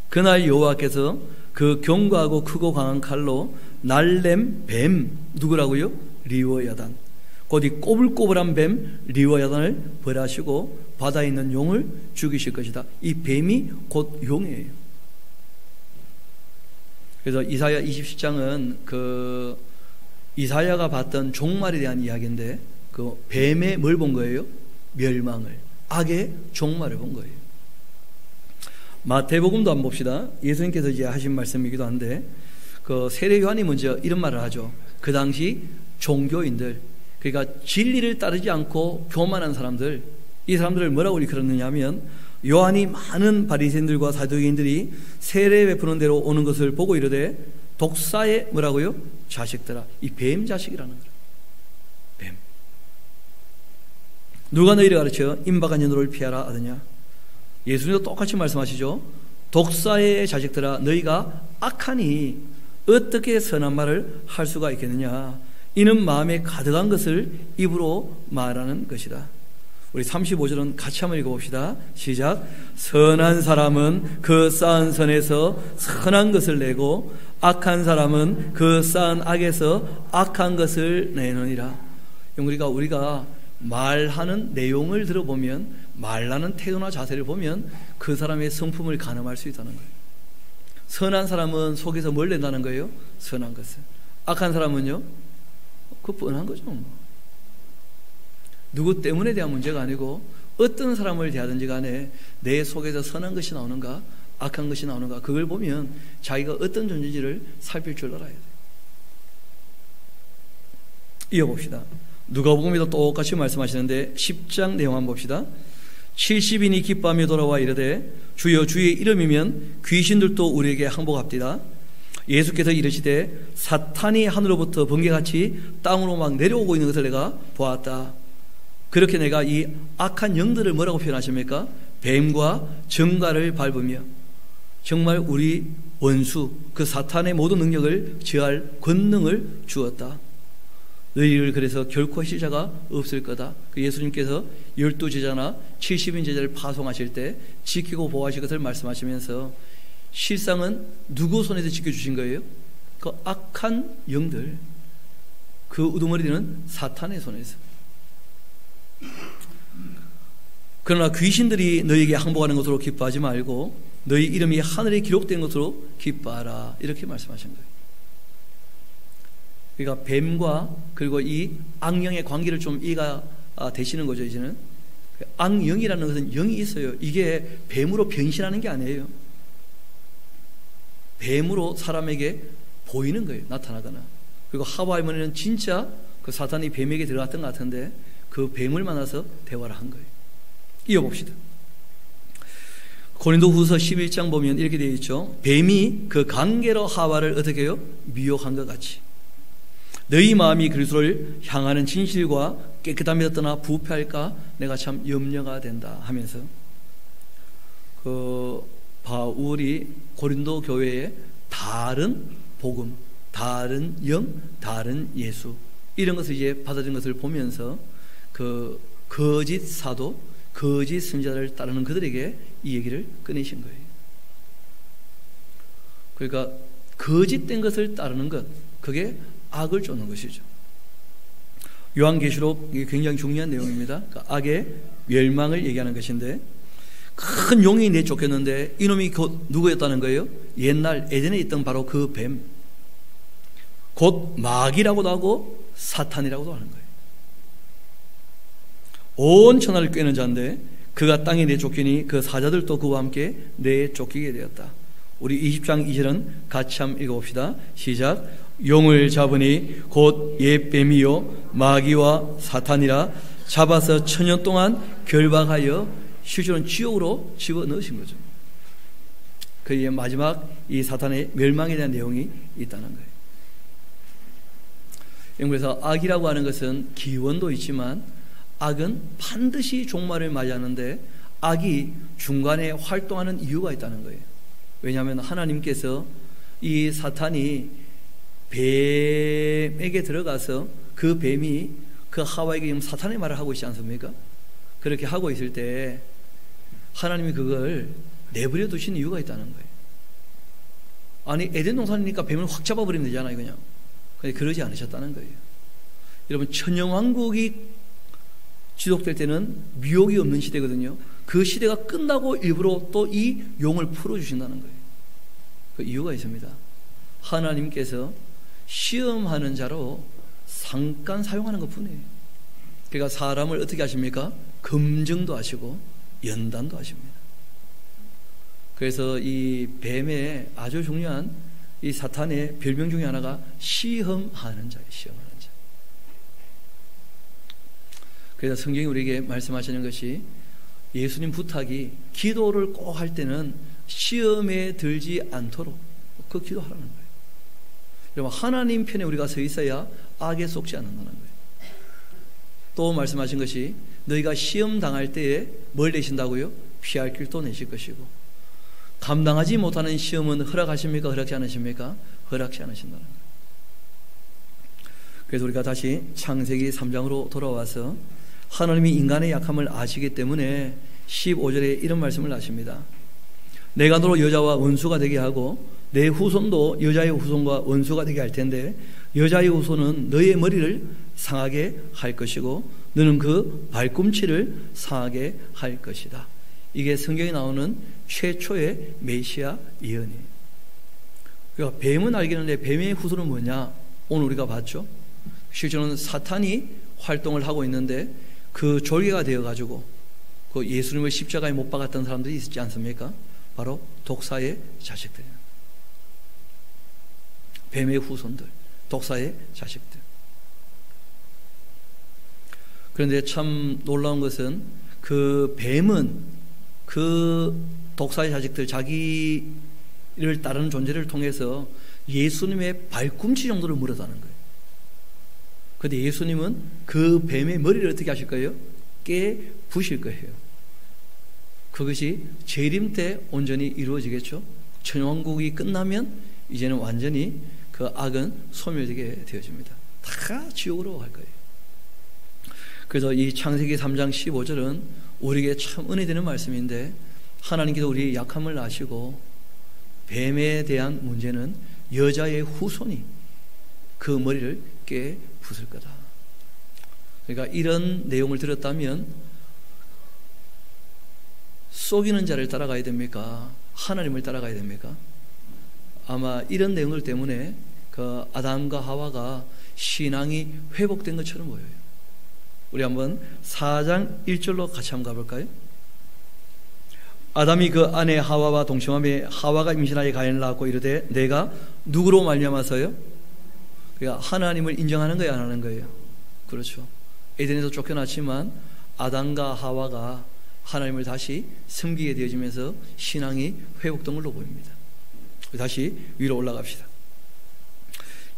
그날 여호와께서 그 견고하고 크고 강한 칼로 날렘 뱀, 누구라고요? 리워야단, 곧 이 꼬불꼬불한 뱀 리워야단을 벌하시고 바다에 있는 용을 죽이실 것이다. 이 뱀이 곧 용이에요. 그래서 이사야 27장은 그 이사야가 봤던 종말에 대한 이야기인데, 그 뱀의 뭘 본 거예요? 멸망을, 악의 종말을 본 거예요. 마태복음도 한번 봅시다. 예수님께서 이제 하신 말씀이기도 한데, 그 세례 요한이 먼저 이런 말을 하죠. 그 당시 종교인들, 그러니까 진리를 따르지 않고 교만한 사람들, 이 사람들을 뭐라고 일컬었느냐 하면, 요한이 많은 바리새인들과 사두개인들이 세례 베푸는 대로 오는 것을 보고 이르되 독사의 뭐라고요? 자식들아. 이 뱀 자식이라는 거예요. 뱀. 누가 너희를 가르쳐 임박한 연호를 피하라 하더냐? 예수님도 똑같이 말씀하시죠. 독사의 자식들아, 너희가 악하니 어떻게 선한 말을 할 수가 있겠느냐? 이는 마음에 가득한 것을 입으로 말하는 것이다. 우리 35절은 같이 한번 읽어봅시다. 시작. 선한 사람은 그 쌓은 선에서 선한 것을 내고 악한 사람은 그 쌓은 악에서 악한 것을 내느니라. 우리가 말하는 내용을 들어보면, 말하는 태도나 자세를 보면 그 사람의 성품을 가늠할 수 있다는 거예요. 선한 사람은 속에서 뭘 낸다는 거예요? 선한 것을. 악한 사람은요? 그거 뻔한 거죠. 누구 때문에 대한 문제가 아니고, 어떤 사람을 대하든지 간에 내 속에서 선한 것이 나오는가 악한 것이 나오는가, 그걸 보면 자기가 어떤 존재인지를 살필 줄 알아야 돼요. 이어봅시다. 누가복음에도 똑같이 말씀하시는데 10장 내용 한번 봅시다. 70인이 기뻐하며 돌아와 이르되 주여 주의 이름이면 귀신들도 우리에게 항복합디다. 예수께서 이르시되 사탄이 하늘로부터 번개같이 땅으로 막 내려오고 있는 것을 내가 보았다. 그렇게 내가 이 악한 영들을 뭐라고 표현하십니까? 뱀과 정갈을 밟으며, 정말 우리 원수 그 사탄의 모든 능력을 제할 권능을 주었다. 너희를 그래서 결코 하실 자가 없을 거다. 그 예수님께서 12제자나 70인 제자를 파송하실 때 지키고 보호하실 것을 말씀하시면서, 실상은 누구 손에서 지켜주신 거예요? 그 악한 영들, 그 우두머리는 사탄의 손에 있어. 그러나 귀신들이 너희에게 항복하는 것으로 기뻐하지 말고 너희 이름이 하늘에 기록된 것으로 기뻐하라. 이렇게 말씀하신 거예요. 그러니까 뱀과 그리고 이 악령의 관계를 좀 이해가 되시는 거죠. 이제는 악령이라는 것은 영이 있어요. 이게 뱀으로 변신하는 게 아니에요. 뱀으로 사람에게 보이는 거예요. 나타나거나. 그리고 하와 할머니는 진짜 그 사탄이 뱀에게 들어갔던 것 같은데 그 뱀을 만나서 대화를 한 거예요. 이어봅시다. 고린도후서 11장 보면 이렇게 되어 있죠. 뱀이 그 관계로 하와를 어떻게 해요? 미혹한 것 같이 너희 마음이 그리스도를 향하는 진실과 깨끗함에서 떠나 부패할까 내가 참 염려가 된다 하면서 그 바울이 고린도 교회에 다른 복음, 다른 영, 다른 예수 이런 것을 이제 받아들인 것을 보면서 그 거짓 사도, 거짓 선지자를 따르는 그들에게 이 얘기를 꺼내신 거예요. 그러니까 거짓된 것을 따르는 것, 그게 악을 쫓는 것이죠. 요한계시록 굉장히 중요한 내용입니다. 그러니까 악의 멸망을 얘기하는 것인데 큰 용이 내쫓겼는데 이놈이 곧 누구였다는 거예요? 옛날 에덴에 있던 바로 그 뱀, 곧 마귀라고도 하고 사탄이라고도 하는 거예요. 온 천하를 꿰는 자인데 그가 땅에 내쫓기니 그 사자들도 그와 함께 내쫓기게 되었다. 우리 20장 2절은 같이 한번 읽어봅시다. 시작. 용을 잡으니 곧 옛뱀이요 마귀와 사탄이라 잡아서 천년 동안 결박하여 실제로는 지옥으로 집어넣으신 거죠. 그의 마지막 이 사탄의 멸망에 대한 내용이 있다는 거예요. 그래서 악이라고 하는 것은 기원도 있지만 악은 반드시 종말을 맞이하는데 악이 중간에 활동하는 이유가 있다는 거예요. 왜냐하면 하나님께서 이 사탄이 뱀에게 들어가서 그 뱀이 그 하와에게 지금 사탄의 말을 하고 있지 않습니까? 그렇게 하고 있을 때 하나님이 그걸 내버려 두신 이유가 있다는 거예요. 아니 에덴 동산이니까 뱀을 확 잡아버리면 되잖아요. 그냥. 그러지 않으셨다는 거예요. 여러분 천년왕국이 지속될 때는 미혹이 없는 시대거든요. 그 시대가 끝나고 일부러 또 이 용을 풀어주신다는 거예요. 그 이유가 있습니다. 하나님께서 시험하는 자로 잠깐 사용하는 것 뿐이에요. 그러니까 사람을 어떻게 하십니까? 검증도 하시고 연단도 하십니다. 그래서 이 뱀의 아주 중요한 이 사탄의 별명 중에 하나가 시험하는 자예요. 시험하는 자. 그래서 성경이 우리에게 말씀하시는 것이 예수님 부탁이 기도를 꼭 할 때는 시험에 들지 않도록 그 기도하라는 거예요. 여러분 하나님 편에 우리가 서 있어야 악에 속지 않는다는 거예요. 또 말씀하신 것이 너희가 시험 당할 때에 뭘 내신다고요? 피할 길도 내실 것이고 감당하지 못하는 시험은 허락하십니까? 허락지 않으십니까? 허락지 않으신다는 거예요. 그래서 우리가 다시 창세기 3장으로 돌아와서 하나님이 인간의 약함을 아시기 때문에 15절에 이런 말씀을 하십니다. 내가 너로 여자와 원수가 되게 하고 내 후손도 여자의 후손과 원수가 되게 할 텐데 여자의 후손은 너의 머리를 상하게 할 것이고 너는 그 발꿈치를 상하게 할 것이다. 이게 성경에 나오는 최초의 메시아 예언이에요. 그러니까 뱀은 알겠는데 뱀의 후손은 뭐냐? 오늘 우리가 봤죠. 실제로는 사탄이 활동을 하고 있는데 그 졸개가 되어가지고 그 예수님을 십자가에 못 박았던 사람들이 있지 않습니까? 바로 독사의 자식들이에요. 뱀의 후손들, 독사의 자식들. 그런데 참 놀라운 것은 그 뱀은 그 독사의 자식들, 자기를 따르는 존재를 통해서 예수님의 발꿈치 정도를 물었다는 거예요. 그런데 예수님은 그 뱀의 머리를 어떻게 하실 거예요? 깨부실 거예요. 그것이 재림 때 온전히 이루어지겠죠. 천왕국이 끝나면 이제는 완전히 그 악은 소멸되게 되어집니다. 다 지옥으로 갈 거예요. 그래서 이 창세기 3장 15절은 우리에게 참 은혜되는 말씀인데 하나님께서 우리의 약함을 아시고 뱀에 대한 문제는 여자의 후손이 그 머리를 깨부실 부술 거다. 그러니까 이런 내용을 들었다면 속이는 자를 따라가야 됩니까? 하나님을 따라가야 됩니까? 아마 이런 내용들 때문에 그 아담과 하와가 신앙이 회복된 것처럼 보여요. 우리 한번 4장 1절로 같이 한번 가볼까요? 아담이 그 아내 하와와 동침하며 하와가 임신하여 가인을 낳았고 이르되 내가 누구로 말미암아서요? 그러니까 하나님을 인정하는 거예요, 안 하는 거예요? 그렇죠. 에덴에서 쫓겨났지만 아담과 하와가 하나님을 다시 섬기게 되어지면서 신앙이 회복된 걸로 보입니다. 다시 위로 올라갑시다.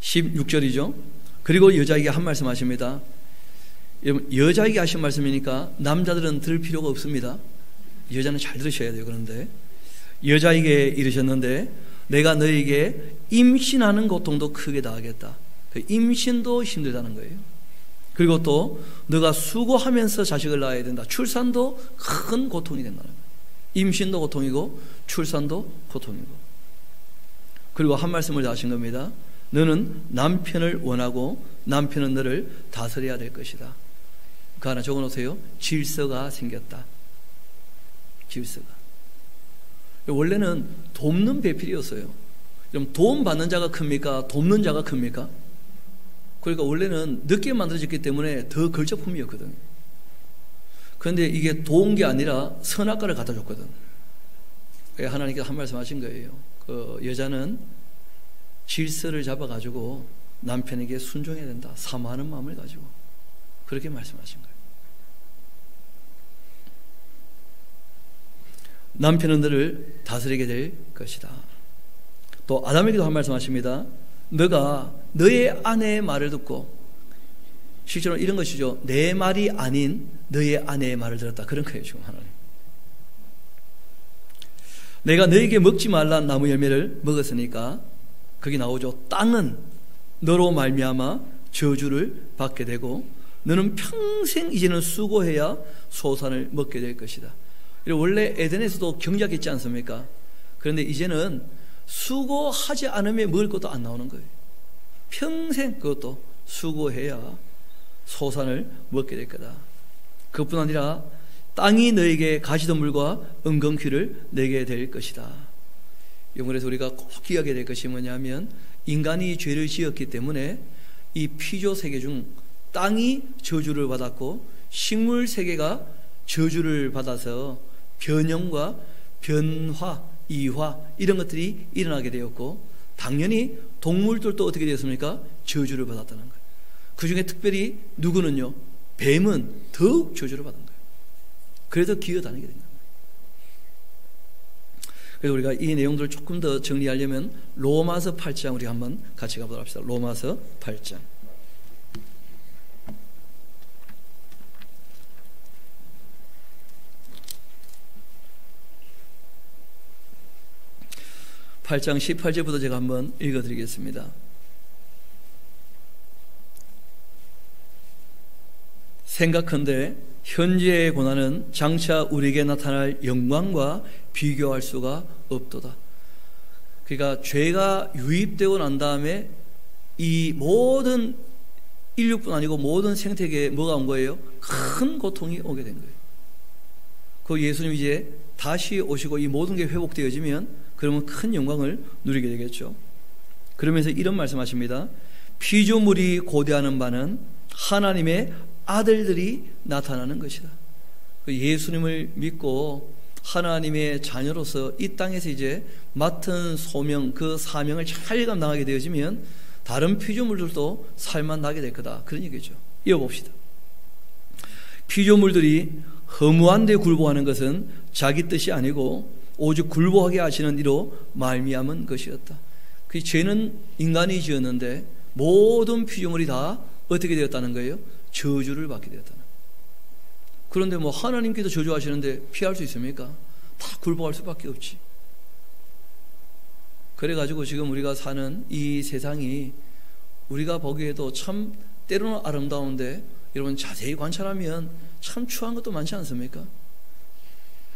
16절이죠. 그리고 여자에게 한 말씀 하십니다. 여자에게 하신 말씀이니까 남자들은 들을 필요가 없습니다. 여자는 잘 들으셔야 돼요. 그런데 여자에게 이르셨는데 내가 너에게 임신하는 고통도 크게 당하겠다. 그 임신도 힘들다는 거예요. 그리고 또 너가 수고하면서 자식을 낳아야 된다. 출산도 큰 고통이 된다는 거예요. 임신도 고통이고 출산도 고통이고. 그리고 한 말씀을 더 하신 겁니다. 너는 남편을 원하고 남편은 너를 다스려야 될 것이다. 그 하나 적어놓으세요. 질서가 생겼다. 질서가. 원래는 돕는 배필이었어요. 그럼 도움 받는 자가 큽니까? 돕는 자가 큽니까? 그러니까 원래는 늦게 만들어졌기 때문에 더 걸작품이었거든. 그런데 이게 도운 게 아니라 선악과를 갖다 줬거든. 하나님께서 한 말씀 하신 거예요. 그 여자는 질서를 잡아가지고 남편에게 순종해야 된다. 사모하는 마음을 가지고. 그렇게 말씀하신 거예요. 남편은 너를 다스리게 될 것이다. 또 아담에게도 한 말씀 하십니다. 너가 너의 아내의 말을 듣고, 실제로 이런 것이죠. 내 말이 아닌 너의 아내의 말을 들었다. 그런 거예요, 지금 하나님. 내가 너에게 먹지 말란 나무 열매를 먹었으니까 거기 나오죠. 땅은 너로 말미암아 저주를 받게 되고 너는 평생 이제는 수고해야 소산을 먹게 될 것이다. 원래 에덴에서도 경작이 있지 않습니까? 그런데 이제는 수고하지 않으면 먹을 것도 안 나오는 거예요. 평생 그것도 수고해야 소산을 먹게 될 거다. 그것뿐 아니라 땅이 너에게 가시덤불과 은근퀴를 내게 될 것이다. 그래서 우리가 꼭 기억해야 될 것이 뭐냐면 인간이 죄를 지었기 때문에 이 피조 세계 중 땅이 저주를 받았고 식물 세계가 저주를 받아서 변형과 변화, 이화 이런 것들이 일어나게 되었고 당연히 동물들도 어떻게 되었습니까? 저주를 받았다는 거예요. 그 중에 특별히 누구는요? 뱀은 더욱 저주를 받은 거예요. 그래서 기어다니게 된 거예요. 그래서 우리가 이 내용들을 조금 더 정리하려면 로마서 8장 우리 한번 같이 가보도록 합시다. 로마서 8장. 8장 18절부터 제가 한번 읽어드리겠습니다. 생각컨대 현재의 고난은 장차 우리에게 나타날 영광과 비교할 수가 없도다. 그러니까 죄가 유입되고 난 다음에 이 모든 인류뿐 아니고 모든 생태계에 뭐가 온 거예요? 큰 고통이 오게 된 거예요. 그 예수님 이제 다시 오시고 이 모든 게 회복되어지면 그러면 큰 영광을 누리게 되겠죠. 그러면서 이런 말씀하십니다. 피조물이 고대하는 바는 하나님의 아들들이 나타나는 것이다. 예수님을 믿고 하나님의 자녀로서 이 땅에서 이제 맡은 소명, 그 사명을 잘 감당하게 되어지면 다른 피조물들도 살만 나게 될 거다. 그런 얘기죠. 이어봅시다. 피조물들이 허무한 데 굴복하는 것은 자기 뜻이 아니고 오직 굴복하게 하시는 이로 말미암은 것이었다. 그 죄는 인간이 지었는데 모든 피조물이 다 어떻게 되었다는 거예요? 저주를 받게 되었다는 거예요. 그런데 뭐 하나님께서 저주하시는데 피할 수 있습니까? 다 굴복할 수밖에 없지. 그래가지고 지금 우리가 사는 이 세상이 우리가 보기에도 참 때로는 아름다운데 여러분 자세히 관찰하면 참 추한 것도 많지 않습니까?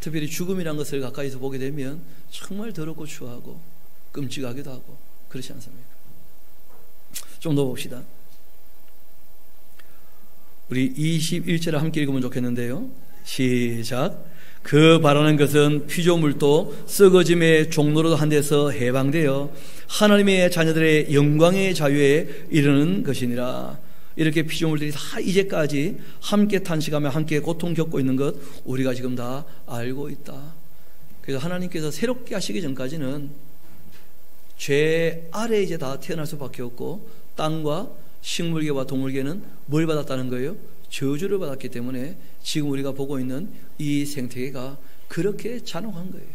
특별히 죽음이란 것을 가까이서 보게 되면 정말 더럽고 추하고 끔찍하기도 하고 그렇지 않습니까? 좀 더 봅시다. 우리 21절을 함께 읽으면 좋겠는데요. 시작. 그 바라는 것은 피조물도 썩어짐의 종로로 한 데서 해방되어 하나님의 자녀들의 영광의 자유에 이르는 것이니라. 이렇게 피조물들이 다 이제까지 함께 탄식하며 함께 고통 겪고 있는 것 우리가 지금 다 알고 있다. 그래서 하나님께서 새롭게 하시기 전까지는 죄 아래 이제 다 태어날 수밖에 없고, 땅과 식물계와 동물계는 뭘 받았다는 거예요? 저주를 받았기 때문에 지금 우리가 보고 있는 이 생태계가 그렇게 잔혹한 거예요.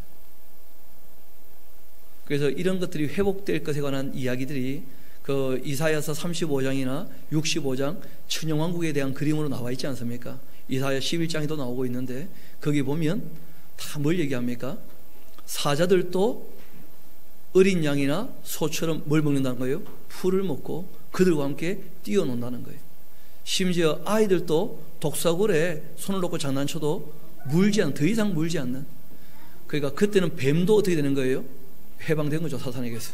그래서 이런 것들이 회복될 것에 관한 이야기들이 그 이사야서 35장이나 65장 천영왕국에 대한 그림으로 나와 있지 않습니까? 이사야 11장에도 나오고 있는데 거기 보면 다 뭘 얘기합니까? 사자들도 어린 양이나 소처럼 뭘 먹는다는 거예요? 풀을 먹고 그들과 함께 뛰어논다는 거예요. 심지어 아이들도 독사골에 손을 놓고 장난쳐도 더 이상 물지 않는. 그러니까 그때는 뱀도 어떻게 되는 거예요? 해방된 거죠, 사탄에게서.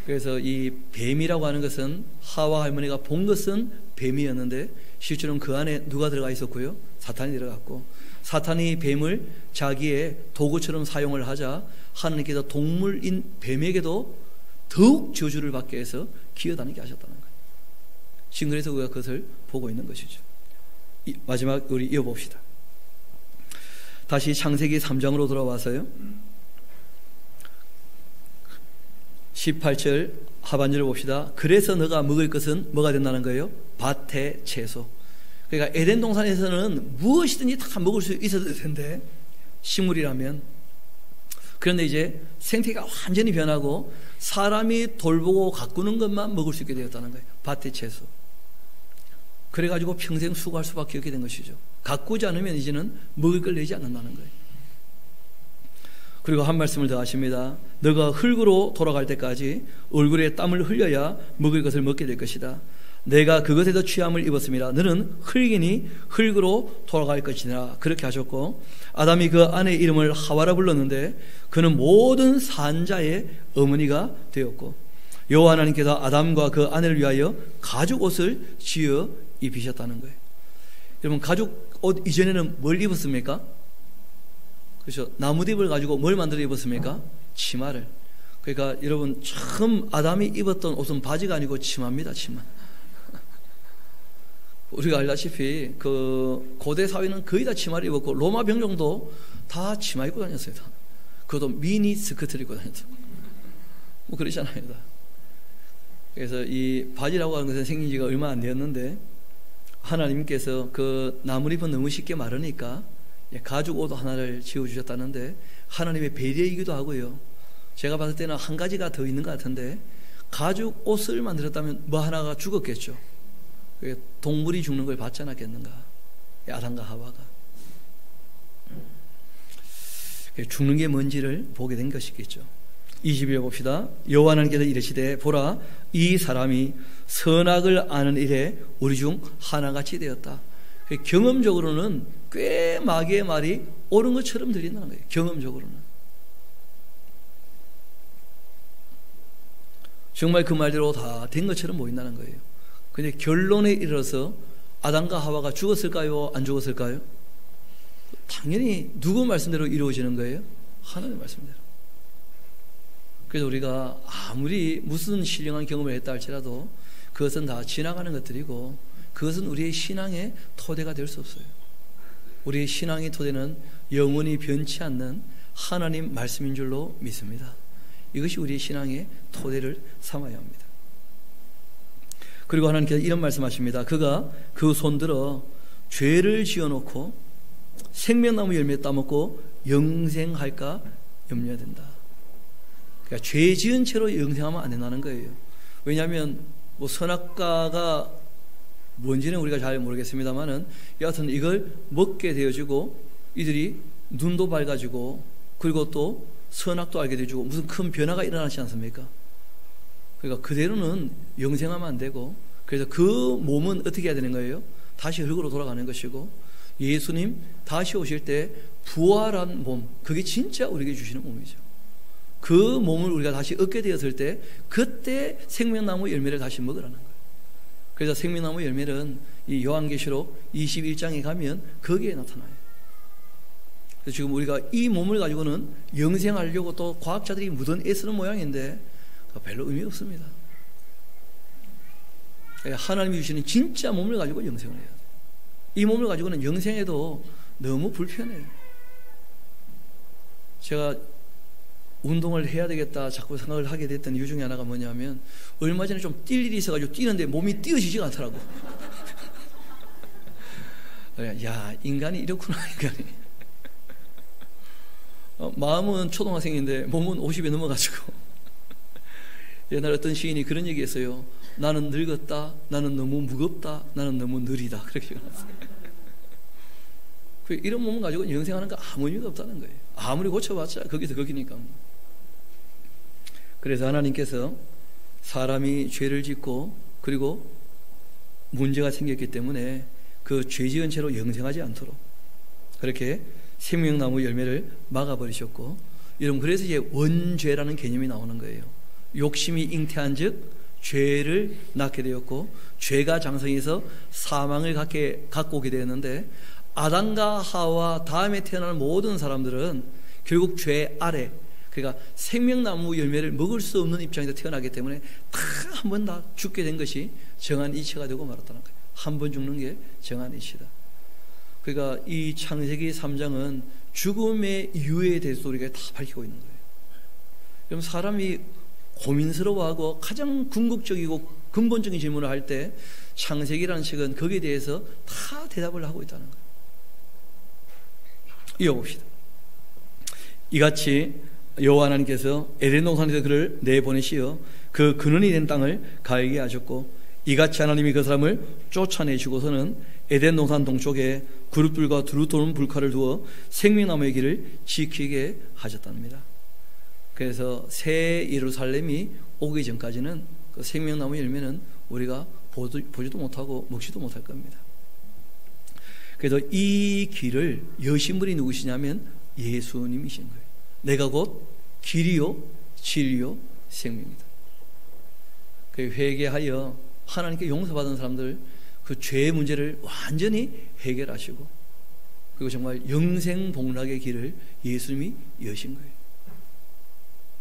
그래서 이 뱀이라고 하는 것은 하와 할머니가 본 것은 뱀이었는데 실제로는 그 안에 누가 들어가 있었고요? 사탄이 들어갔고, 사탄이 뱀을 자기의 도구처럼 사용을 하자 하나님께서 동물인 뱀에게도 더욱 저주를 받게 해서 기어다니게 하셨다는 거예요. 지금 그래서 우리가 그것을 보고 있는 것이죠. 마지막 우리 이어봅시다. 다시 창세기 3장으로 돌아와서요, 18절 하반절을 봅시다. 그래서 너가 먹을 것은 뭐가 된다는 거예요? 밭의 채소. 그러니까 에덴 동산에서는 무엇이든지 다 먹을 수 있었을 텐데, 식물이라면. 그런데 이제 생태계가 완전히 변하고 사람이 돌보고 가꾸는 것만 먹을 수 있게 되었다는 거예요. 밭의 채소. 그래가지고 평생 수고할 수밖에 없게 된 것이죠. 가꾸지 않으면 이제는 먹을 걸 내지 않는다는 거예요. 그리고 한 말씀을 더 하십니다. 너가 흙으로 돌아갈 때까지 얼굴에 땀을 흘려야 먹을 것을 먹게 될 것이다. 내가 그것에서 취함을 입었습니다. 너는 흙이니 흙으로 돌아갈 것이니라. 그렇게 하셨고, 아담이 그 아내의 이름을 하와라 불렀는데 그는 모든 산자의 어머니가 되었고, 여호와 하나님께서 아담과 그 아내를 위하여 가죽 옷을 지어 입히셨다는 거예요. 여러분, 가죽 옷 이전에는 뭘 입었습니까? 그렇죠. 나무잎을 가지고 뭘 만들어 입었습니까? 치마를. 그러니까 여러분, 처음 아담이 입었던 옷은 바지가 아니고 치마입니다. 치마. 우리가 알다시피 그 고대 사회는 거의 다 치마를 입었고, 로마 병정도 다 치마 입고 다녔어요. 다. 그것도 미니 스커트를 입고 다녔어요. 뭐 그러잖아요. 다. 그래서 이 바지라고 하는 것은 생긴 지가 얼마 안 되었는데, 하나님께서 그 나무잎은 너무 쉽게 마르니까 가죽 옷 하나를 지어주셨다는데, 하나님의 배려이기도 하고요. 제가 봤을 때는 한 가지가 더 있는 것 같은데, 가죽 옷을 만들었다면 뭐 하나가 죽었겠죠. 동물이 죽는 걸 받지 않았겠는가, 아담과 하와가. 죽는 게 뭔지를 보게 된 것이겠죠. 20절 봅시다. 여호와 하나님께서 이르시되 보라, 이 사람이 선악을 아는 일에 우리 중 하나같이 되었다. 경험적으로는 꽤 마귀의 말이 옳은 것처럼 들린다는 거예요. 경험적으로는 정말 그 말대로 다 된 것처럼 보인다는 거예요. 근데 결론에 이르러서 아담과 하와가 죽었을까요? 안 죽었을까요? 당연히 누구 말씀대로 이루어지는 거예요? 하나님의 말씀대로. 그래서 우리가 아무리 무슨 신령한 경험을 했다 할지라도 그것은 다 지나가는 것들이고, 그것은 우리의 신앙의 토대가 될 수 없어요. 우리의 신앙의 토대는 영원히 변치 않는 하나님 말씀인 줄로 믿습니다. 이것이 우리의 신앙의 토대를 삼아야 합니다. 그리고 하나님께서 이런 말씀하십니다. 그가 그 손들어 죄를 지어놓고 생명나무 열매 따먹고 영생할까 염려된다. 그러니까 죄 지은 채로 영생하면 안 된다는 거예요. 왜냐하면 뭐 선악과가 뭔지는 우리가 잘 모르겠습니다만은 여하튼 이걸 먹게 되어지고 이들이 눈도 밝아지고 그리고 또 선악도 알게 되어지고 무슨 큰 변화가 일어나지 않습니까? 그러니까 그대로는 영생하면 안 되고, 그래서 그 몸은 어떻게 해야 되는 거예요? 다시 흙으로 돌아가는 것이고, 예수님 다시 오실 때 부활한 몸, 그게 진짜 우리에게 주시는 몸이죠. 그 몸을 우리가 다시 얻게 되었을 때 그때 생명나무 열매를 다시 먹으라는 거예요. 그래서 생명나무 열매는 이 요한계시록 21장에 가면 거기에 나타나요. 그래서 지금 우리가 이 몸을 가지고는 영생하려고 또 과학자들이 무던 애쓰는 모양인데 별로 의미 없습니다. 하나님이 주시는 진짜 몸을 가지고 영생을 해야 돼요. 이 몸을 가지고는 영생해도 너무 불편해요. 제가 운동을 해야 되겠다 자꾸 생각을 하게 됐던 이유 중에 하나가 뭐냐면, 얼마 전에 좀 뛸 일이 있어가지고 뛰는데 몸이 뛰어지지가 않더라고. 야, 인간이 이렇구나, 인간이. 마음은 초등학생인데 몸은 50에 넘어가지고. 옛날 어떤 시인이 그런 얘기 했어요. 나는 늙었다, 나는 너무 무겁다, 나는 너무 느리다, 그렇게 얘기했어요. 이런 몸을 가지고 영생하는 거 아무 의미가 없다는 거예요. 아무리 고쳐봤자 거기서 거기니까. 그래서 하나님께서 사람이 죄를 짓고 그리고 문제가 생겼기 때문에 그 죄 지은 채로 영생하지 않도록 그렇게 생명나무 열매를 막아버리셨고, 여러분, 그래서 이제 원죄라는 개념이 나오는 거예요. 욕심이 잉태한 즉 죄를 낳게 되었고, 죄가 장성해서 사망을 갖고 오게 되었는데, 아담과 하와 다음에 태어나는 모든 사람들은 결국 죄 아래, 그러니까 생명나무 열매를 먹을 수 없는 입장에서 태어나기 때문에 다 한 번 다 죽게 된 것이 정한 이치가 되고 말았다는 거예요. 한 번 죽는 게 정한 이치다. 그러니까 이 창세기 3장은 죽음의 이유에 대해서 우리가 다 밝히고 있는 거예요. 그럼 사람이 고민스러워하고 가장 궁극적이고 근본적인 질문을 할 때 창세기라는 책은 거기에 대해서 다 대답을 하고 있다는 거예요. 이어봅시다. 이같이 여호와 하나님께서 에덴 동산에서 그를 내보내시어 그 근원이 된 땅을 가게 하셨고, 이같이 하나님이 그 사람을 쫓아내시고서는 에덴 동산 동쪽에 그룹들과 두루 도는 불칼을 두어 생명나무의 길을 지키게 하셨답니다. 그래서 새 예루살렘이 오기 전까지는 그 생명나무 열매는 우리가 보지도 못하고 먹지도 못할 겁니다. 그래서 이 길을 여신 분이 누구시냐면 예수님이신 거예요. 내가 곧 길이요 진리요 생명이다. 그 회개하여 하나님께 용서받은 사람들 그 죄의 문제를 완전히 해결하시고, 그리고 정말 영생복락의 길을 예수님이 여신 거예요.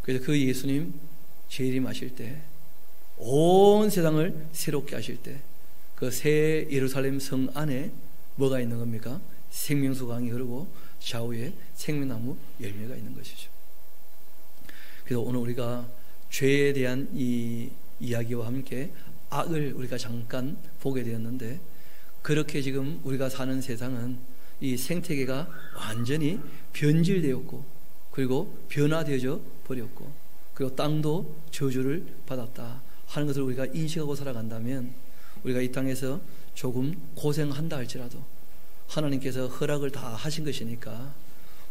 그래서 그 예수님 재림하실 때, 온 세상을 새롭게 하실 때 그 새 예루살렘 성 안에 뭐가 있는 겁니까? 생명수 강이 흐르고 좌우에 생명나무 열매가 있는 것이죠. 그래서 오늘 우리가 죄에 대한 이 이야기와 함께 악을 우리가 잠깐 보게 되었는데, 그렇게 지금 우리가 사는 세상은 이 생태계가 완전히 변질되었고, 그리고 변화되어져 버렸고, 그리고 땅도 저주를 받았다 하는 것을 우리가 인식하고 살아간다면, 우리가 이 땅에서 조금 고생한다 할지라도 하나님께서 허락을 다 하신 것이니까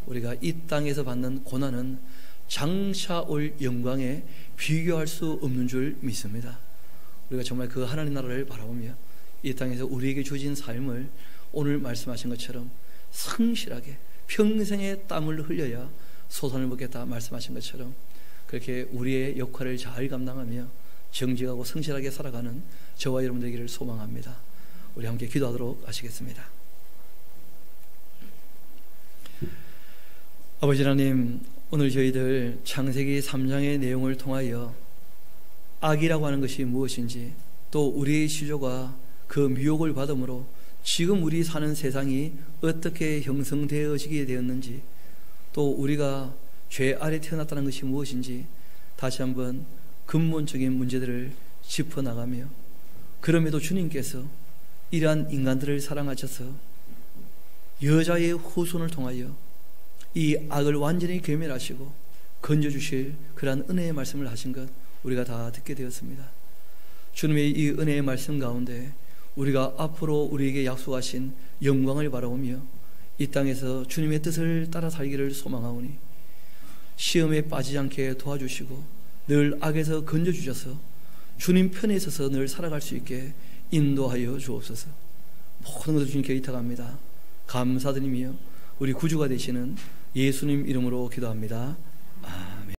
우리가 이 땅에서 받는 고난은 장차 올 영광에 비교할 수 없는 줄 믿습니다. 우리가 정말 그 하나님 나라를 바라보며 이 땅에서 우리에게 주어진 삶을 오늘 말씀하신 것처럼 성실하게 평생의 땀을 흘려야 소산을 먹겠다 말씀하신 것처럼 그렇게 우리의 역할을 잘 감당하며 정직하고 성실하게 살아가는 저와 여러분 되기를 소망합니다. 우리 함께 기도하도록 하시겠습니다. 아버지 하나님, 오늘 저희들 창세기 3장의 내용을 통하여 악이라고 하는 것이 무엇인지, 또 우리의 시조가 그 미혹을 받음으로 지금 우리 사는 세상이 어떻게 형성되어지게 되었는지, 또 우리가 죄 아래 태어났다는 것이 무엇인지 다시 한번 근본적인 문제들을 짚어나가며, 그럼에도 주님께서 이러한 인간들을 사랑하셔서 여자의 후손을 통하여 이 악을 완전히 괴멸하시고 건져주실 그러한 은혜의 말씀을 하신 것 우리가 다 듣게 되었습니다. 주님의 이 은혜의 말씀 가운데 우리가 앞으로 우리에게 약속하신 영광을 바라보며 이 땅에서 주님의 뜻을 따라 살기를 소망하오니, 시험에 빠지지 않게 도와주시고 늘 악에서 건져주셔서 주님 편에 있어서 늘 살아갈 수 있게 인도하여 주옵소서. 모든 것을 주님께 의탁합니다. 감사드리며 우리 구주가 되시는 예수님 이름으로 기도합니다. 아멘.